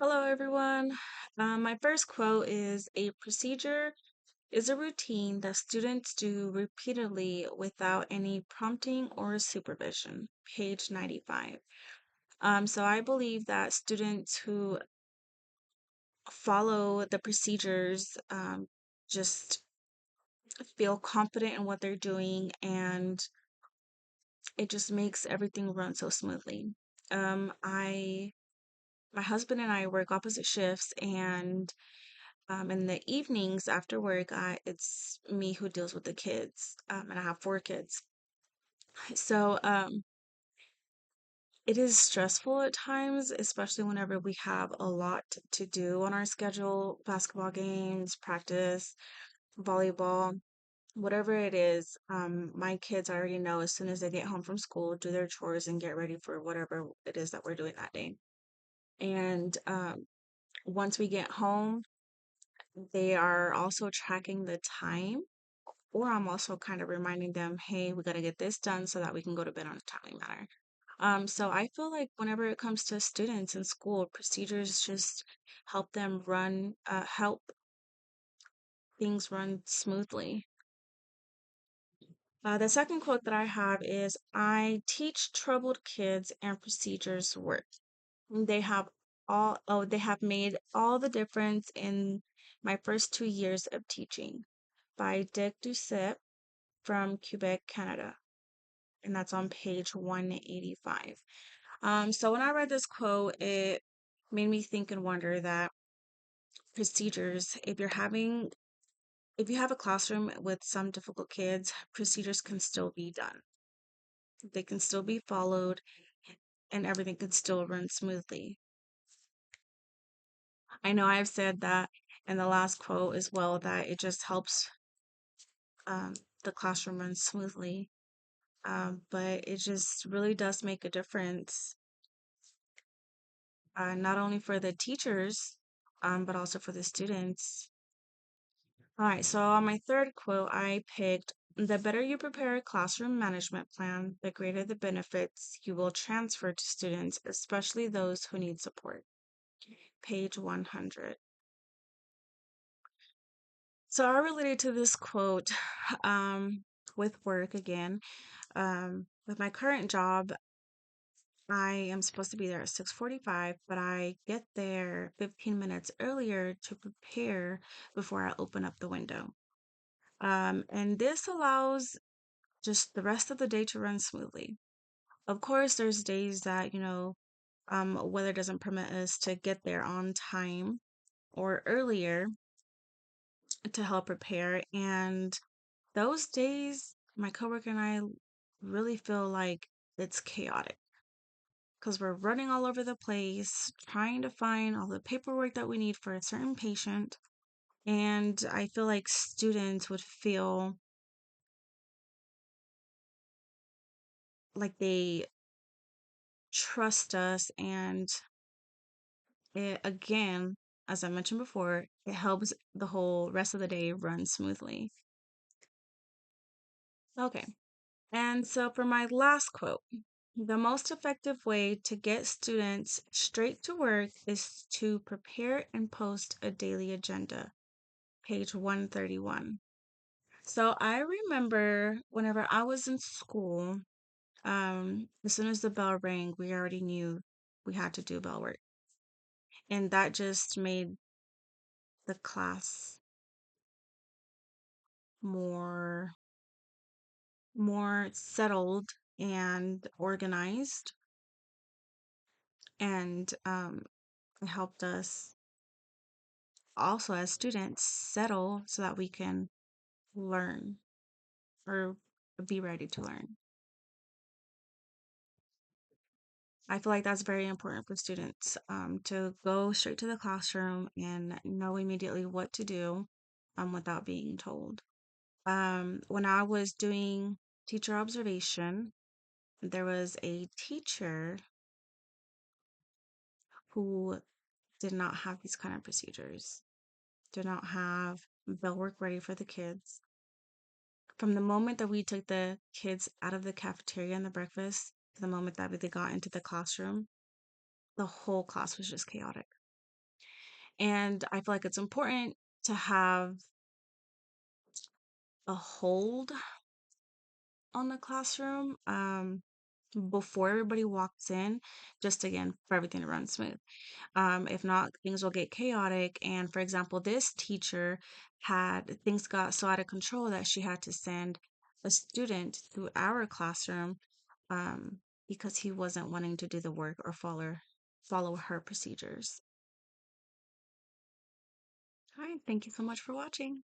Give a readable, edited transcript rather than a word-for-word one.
Hello, everyone. My first quote is a procedure is a routine that students do repeatedly without any prompting or supervision. Page 95. So I believe that students who follow the procedures just feel confident in what they're doing and it just makes everything run so smoothly. I my husband and I work opposite shifts and in the evenings after work, it's me who deals with the kids, and I have four kids. So it is stressful at times, especially whenever we have a lot to do on our schedule, basketball games, practice, volleyball, whatever it is. My kids I already know as soon as they get home from school, do their chores and get ready for whatever it is that we're doing that day. And once we get home, they are also tracking the time. Or I'm also kind of reminding them, hey, we got to get this done so that we can go to bed on a timely manner. So I feel like whenever it comes to students in school, procedures just help things run smoothly. The second quote that I have is, I teach troubled kids and procedures work. They have made all the difference in my first 2 years of teaching by Dick Doucet from Quebec, Canada. And that's on page 185. So when I read this quote, it made me think and wonder that procedures, if you have a classroom with some difficult kids, procedures can still be done. They can still be followed and everything can still run smoothly. I know I've said that in the last quote as well, that it just helps um, the classroom run smoothly. But it just really does make a difference, not only for the teachers, but also for the students. All right, so on my third quote, I picked, the better you prepare a classroom management plan, the greater the benefits you will transfer to students, especially those who need support. Page 100. So I related to this quote with work again. With my current job, I am supposed to be there at 6:45, but I get there 15 minutes earlier to prepare before I open up the window. And this allows just the rest of the day to run smoothly. Of course, there's days that, weather doesn't permit us to get there on time or earlier to help prepare. And those days, my coworker and I really feel like it's chaotic because we're running all over the place, trying to find all the paperwork that we need for a certain patient. And I feel like students would feel like they trust us and it, again, as I mentioned before, it helps the whole rest of the day run smoothly. Okay. And so for my last quote, the most effective way to get students straight to work is to prepare and post a daily agenda. Page 131. So I remember whenever I was in school, as soon as the bell rang, we already knew we had to do bell work. And that just made the class more more settled and organized, and it helped us also as students settle so that we can learn or be ready to learn. I feel like that's very important for students, to go straight to the classroom and know immediately what to do, without being told. When I was doing teacher observation, there was a teacher who did not have these kind of procedures, did not have bell work ready for the kids. From the moment that we took the kids out of the cafeteria and the breakfast to the moment that they got into the classroom, the whole class was just chaotic. And I feel like it's important to have a hold on the classroom before everybody walks in, just again for everything to run smooth. If not, things will get chaotic. And for example, this teacher had things got so out of control that she had to send a student to our classroom um, because he wasn't wanting to do the work or follow her procedures. All right, thank you so much for watching.